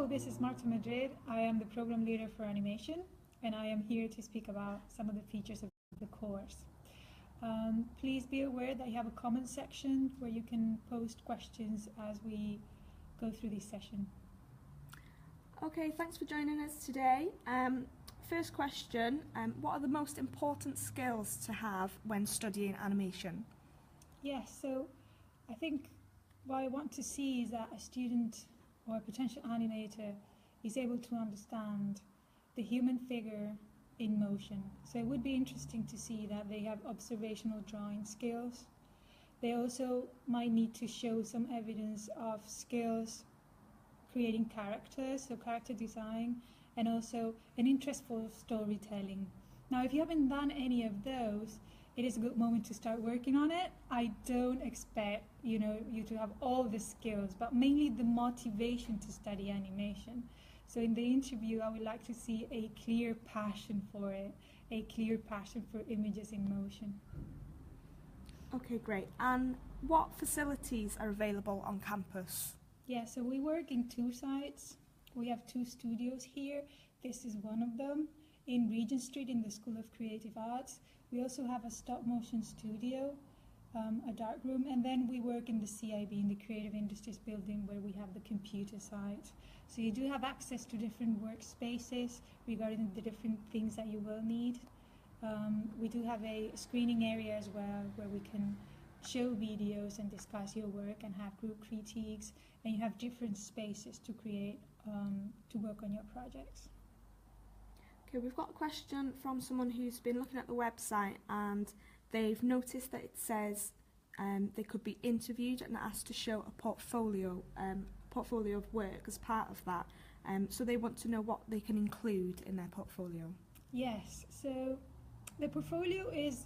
Hello, this is Marta Madrid. I am the program leader for animation, and I am here to speak about some of the features of the course. Please be aware that you have a comment section where you can post questions as we go through this session. Okay, thanks for joining us today. First question, what are the most important skills to have when studying animation? Yes, so I think what I want to see is that a student or a potential animator is able to understand the human figure in motion. So it would be interesting to see that they have observational drawing skills. They also might need to show some evidence of skills creating characters, so character design, and also an interest for storytelling. Now, if you haven't done any of those, it is a good moment to start working on it. I don't expect you to have all the skills, but mainly the motivation to study animation. So in the interview, I would like to see a clear passion for it, a clear passion for images in motion. Okay, great. And what facilities are available on campus? Yeah, so we work in two sites. We have two studios here. This is one of them in Regent Street in the School of Creative Arts. We also have a stop motion studio, a dark room, and then we work in the CIB, in the Creative Industries building, where we have the computer site. So you do have access to different workspaces regarding the different things that you will need. We do have a screening area as well, where we can show videos and discuss your work and have group critiques, and you have different spaces to create, to work on your projects. Okay, we've got a question from someone who's been looking at the website and they've noticed that it says they could be interviewed and asked to show a portfolio of work as part of that. So they want to know what they can include in their portfolio. Yes, so the portfolio is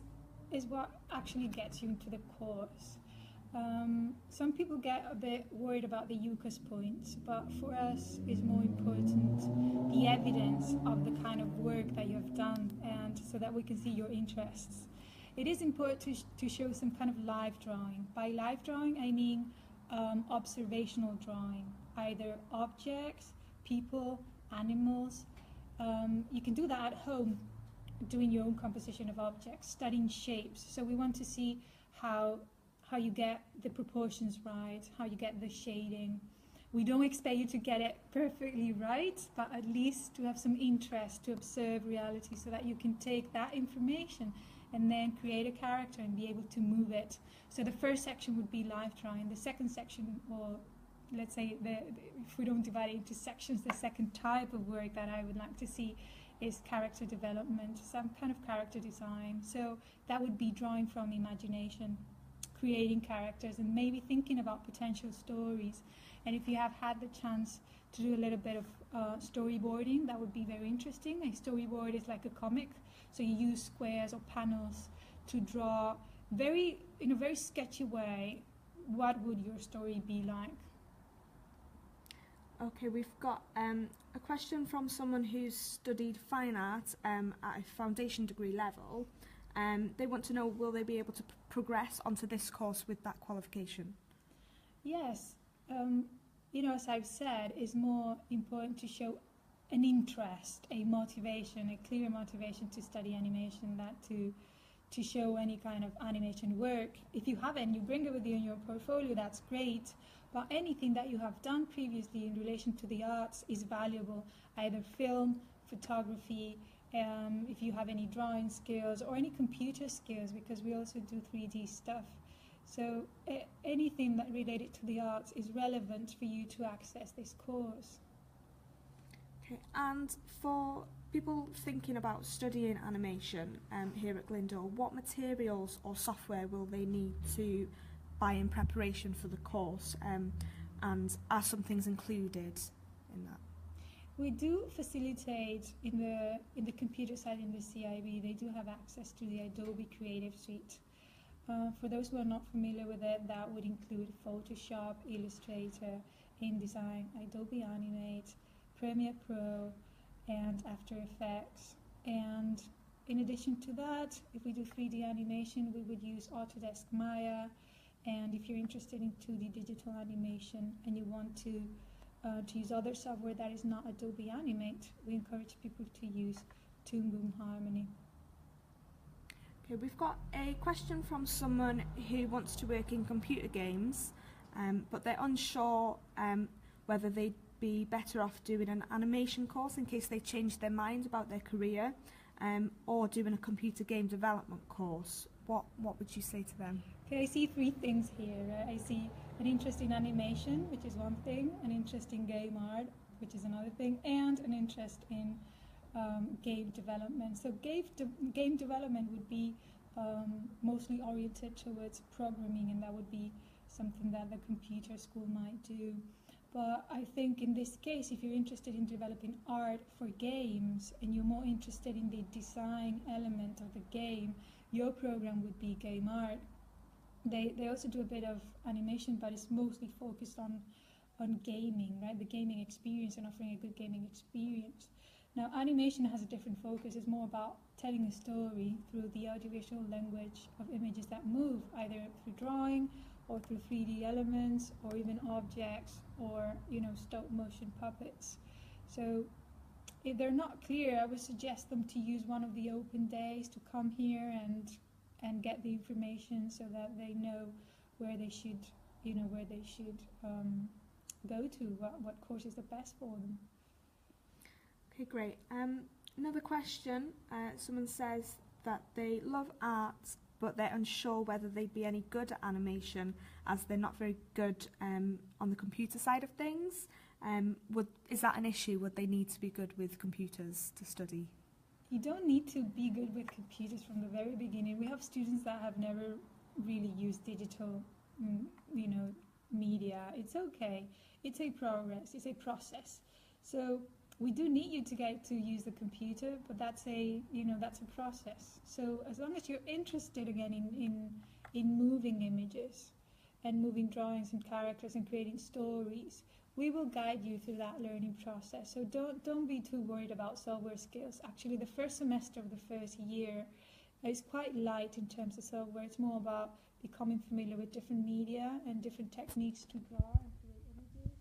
what actually gets you into the course. Some people get a bit worried about the UCAS points, but for us it's more important the evidence of the kind of work that you have done, and so that we can see your interests. It is important to show some kind of live drawing. By live drawing, I mean observational drawing, either objects, people, animals. You can do that at home, doing your own composition of objects, studying shapes. So we want to see how you get the proportions right, how you get the shading. We don't expect you to get it perfectly right, but at least to have some interest, to observe reality, so that you can take that information and then create a character and be able to move it. So the first section would be live drawing. The second section, or let's say if we don't divide it into sections, the second type of work that I would like to see is character development, some kind of character design. So that would be drawing from imagination, creating characters, and maybe thinking about potential stories. And if you have had the chance to do a little bit of storyboarding, that would be very interesting. A storyboard is like a comic, so you use squares or panels to draw in a very sketchy way what would your story be like. Okay, we've got a question from someone who's studied fine art at a foundation degree level. They want to know, will they be able to progress onto this course with that qualification? Yes, as I've said, it's more important to show an interest, a motivation, a clear motivation to study animation than to show any kind of animation work. If you have it and you bring it with you in your portfolio, that's great. But anything that you have done previously in relation to the arts is valuable, either film, photography, if you have any drawing skills or any computer skills, because we also do 3D stuff. So anything that related to the arts is relevant for you to access this course. Okay, and for people thinking about studying animation here at Glyndŵr, what materials or software will they need to buy in preparation for the course, and are some things included in that? We do facilitate in the computer side in the CIB. They do have access to the Adobe Creative Suite. For those who are not familiar with it, that would include Photoshop, Illustrator, InDesign, Adobe Animate, Premiere Pro, and After Effects. And in addition to that, if we do 3D animation, we would use Autodesk Maya. And if you're interested in 2D digital animation and you want to to use other software that is not Adobe Animate. We encourage people to use Toon Boom Harmony. Okay, we've got a question from someone who wants to work in computer games, but they're unsure whether they'd be better off doing an animation course in case they change their mind about their career, or doing a computer game development course. What would you say to them? Okay, I see three things here. I see an interest in animation, which is one thing, an interest in game art, which is another thing, and an interest in game development. So game development would be mostly oriented towards programming, and that would be something that the computer school might do. But I think in this case, if you're interested in developing art for games and you're more interested in the design element of the game, your program would be game art. They also do a bit of animation, but it's mostly focused on gaming, right? The gaming experience and offering a good gaming experience. Now, animation has a different focus. It's more about telling a story through the audiovisual language of images that move, either through drawing or through 3D elements, or even objects, or stop motion puppets. So if they're not clear, I would suggest them to use one of the open days to come here and get the information so that they know where they should go to, what course is the best for them. Okay, great. Another question. Someone says that they love art, but they're unsure whether they'd be any good at animation, as they're not very good on the computer side of things. Is that an issue? Would they need to be good with computers to study? You don't need to be good with computers from the very beginning. We have students that have never really used digital, media. It's okay. It's a progress. It's a process. So we do need you to get to use the computer, but that's a process. So as long as you're interested again in moving images and moving drawings and characters and creating stories, we will guide you through that learning process. So don't be too worried about software skills. Actually, the first semester of the first year is quite light in terms of software. It's more about becoming familiar with different media and different techniques to draw and create images.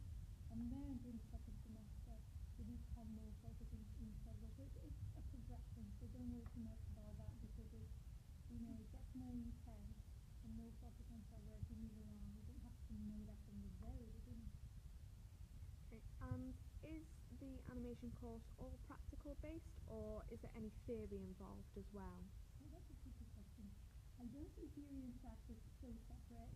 And then in the second semester, you become more focused in software. So it's a progression. So don't worry too much about that, because it gets more intense and more focused on software as you move along. You don't have to know that from the very beginning. Okay, and is the animation course all practical based, or is there any theory involved as well? Well, that's a tricky question. I don't see theory and practice so separate,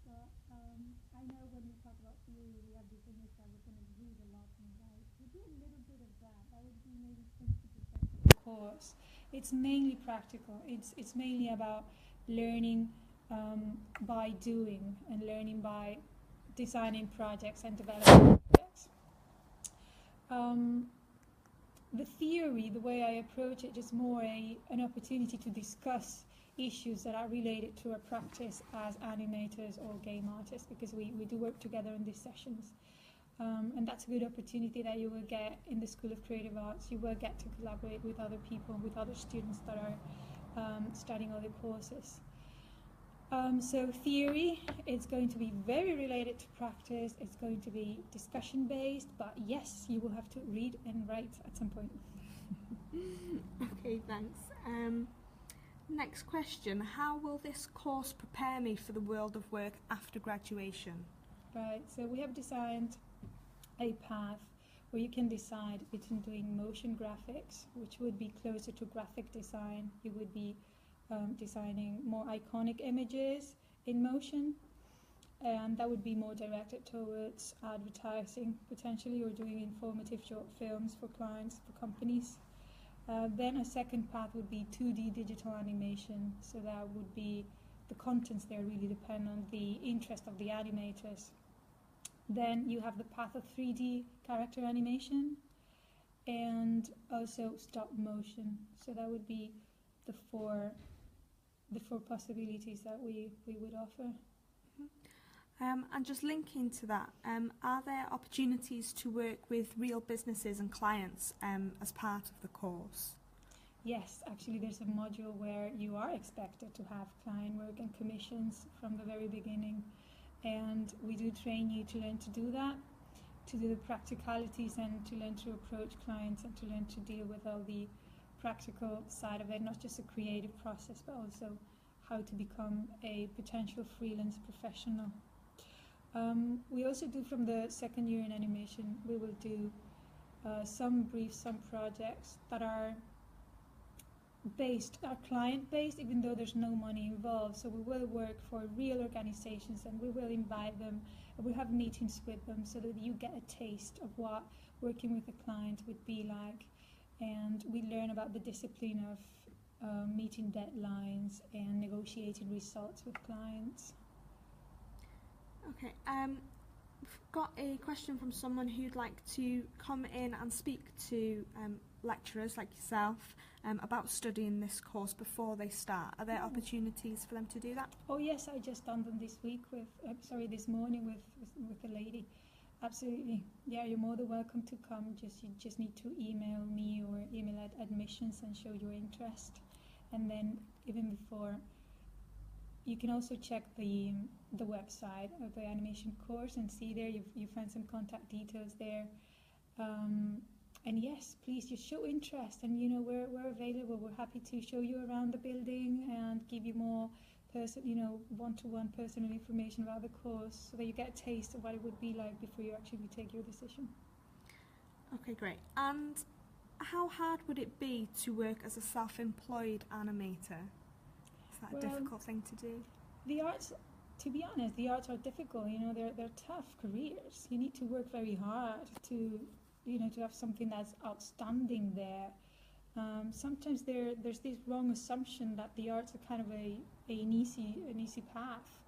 but I know when we talk about theory, we have this image that we're going to read a lot and write. We do a little bit of that. That would be maybe 20% of the course. It's mainly practical. It's mainly about learning by doing, and learning by designing projects and developing projects. The theory, the way I approach it, is more an opportunity to discuss issues that are related to our practice as animators or game artists, because we do work together in these sessions. And that's a good opportunity that you will get in the School of Creative Arts. You will get to collaborate with other people, with other students that are studying other courses. So theory, it's going to be very related to practice. It's going to be discussion based, but yes, you will have to read and write at some point. Okay, thanks. Next question. How will this course prepare me for the world of work after graduation? Right, so we have designed a path where you can decide between doing motion graphics, which would be closer to graphic design. You would be designing more iconic images in motion, and that would be more directed towards advertising potentially, or doing informative short films for clients, for companies. Then a second path would be 2D digital animation, so that would be the contents there really depend on the interest of the animators. Then you have the path of 3D character animation and also stop motion, so that would be the four possibilities that we would offer. And just linking to that, are there opportunities to work with real businesses and clients as part of the course? Yes, actually there's a module where you are expected to have client work and commissions from the very beginning, and we do train you to learn to do that. to do the practicalities and to learn to approach clients and to learn to deal with all the practical side of it, not just a creative process, but also how to become a potential freelance professional. We also do, from the second year in animation, we will do some briefs, some projects that are client-based, even though there's no money involved. So we will work for real organizations and we will invite them and we'll have meetings with them so that you get a taste of what working with a client would be like. And we learn about the discipline of meeting deadlines and negotiating results with clients. Okay, we've got a question from someone who'd like to come in and speak to lecturers like yourself about studying this course before they start. Are there opportunities for them to do that? Oh yes, I just done them this morning with a lady. Absolutely. Yeah, you're more than welcome to come. You just need to email me or email at admissions and show your interest. And then even before, you can also check the website of the animation course and see there you find some contact details there. And yes, please just show interest, and we're available. We're happy to show you around the building and give you more one-to-one personal information about the course, so that you get a taste of what it would be like before you actually take your decision. Okay, great. And how hard would it be to work as a self-employed animator? Is that a difficult thing to do? The arts, to be honest, the arts are difficult. They're tough careers. You need to work very hard to have something that's outstanding there. Sometimes there's this wrong assumption that the arts are kind of an easy path,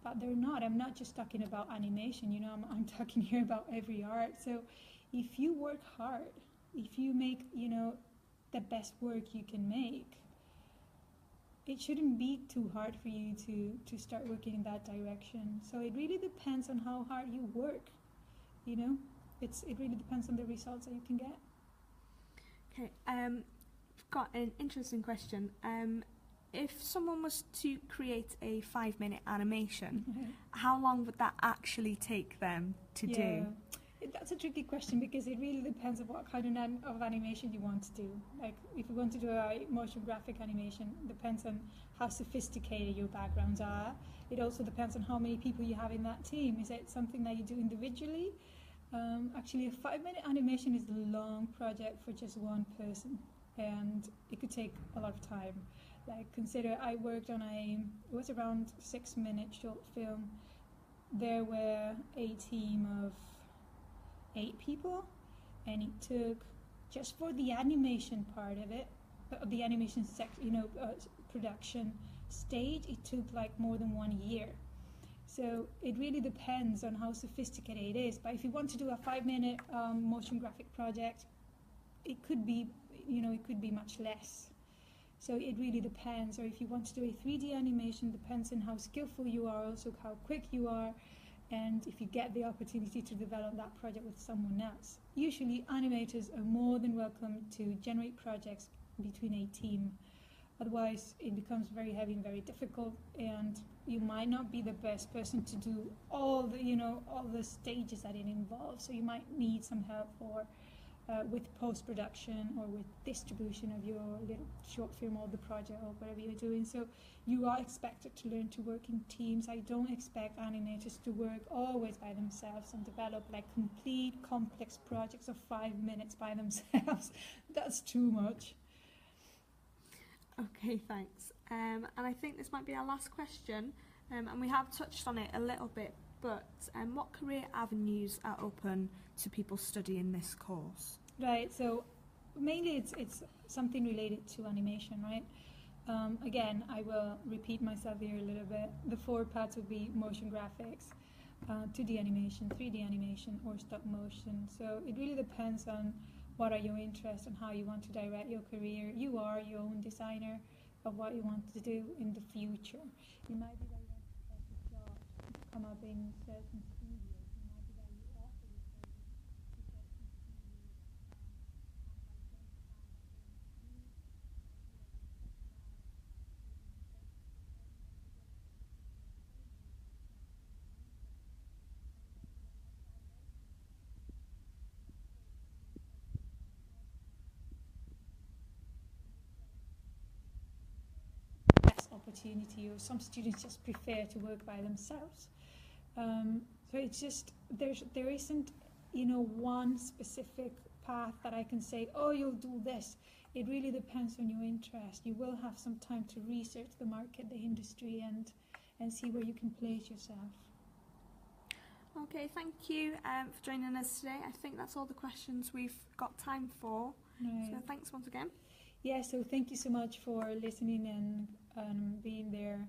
but they're not. I'm not just talking about animation. I'm talking here about every art. So if you work hard, if you make the best work you can make, it shouldn't be too hard for you to start working in that direction. So it really depends on how hard you work. It really depends on the results that you can get. Okay, I've got an interesting question. If someone was to create a 5-minute animation, how long would that actually take them to do? That's a tricky question, because it really depends on what kind of animation you want to do. Like, if you want to do a motion graphic animation, it depends on how sophisticated your backgrounds are. It also depends on how many people you have in that team. Is it something that you do individually? Actually, a 5-minute animation is a long project for just one person, and it could take a lot of time. Like, consider I worked on it was around 6-minute short film. There were a team of 8 people, and it took, just for the animation part of it, the animation production stage, it took like more than 1 year. So it really depends on how sophisticated it is. But if you want to do a 5-minute motion graphic project, it could be much less. So it really depends. Or if you want to do a 3D animation, depends on how skillful you are, also how quick you are, and if you get the opportunity to develop that project with someone else. Usually animators are more than welcome to generate projects between a team. Otherwise, it becomes very heavy and very difficult, and you might not be the best person to do all the stages that it involves. So you might need some help with post-production or with distribution of your little short film or the project or whatever you're doing. So you are expected to learn to work in teams. I don't expect animators to work always by themselves and develop like complete complex projects of 5 minutes by themselves. That's too much. Okay, thanks. And I think this might be our last question, and we have touched on it a little bit, but what career avenues are open to people studying this course? Right, so mainly it's something related to animation, right? Again, I will repeat myself here a little bit. The 4 parts would be motion graphics, 2D animation, 3D animation, or stop motion. So it really depends on what are your interests and how you want to direct your career. You are your own designer of what you want to do in the future. It might be that you want to get a job to come up in certain studios. It might be that you offer your service to certain studios. opportunity, or some students just prefer to work by themselves. So it's just, there isn't, one specific path that I can say, oh, you'll do this. It really depends on your interest. You will have some time to research the market, the industry, and see where you can place yourself. Okay, thank you for joining us today. I think that's all the questions we've got time for. Right. So thanks once again. Yeah, so thank you so much for listening and being there.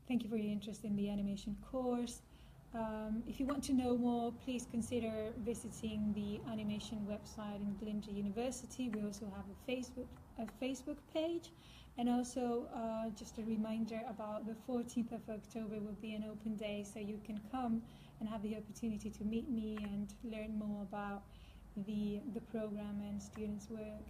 Thank you for your interest in the animation course. If you want to know more, please consider visiting the animation website in Glyndŵr University. We also have a Facebook page, and also just a reminder about the 14th of October will be an open day, so you can come and have the opportunity to meet me and learn more about the program and students' work.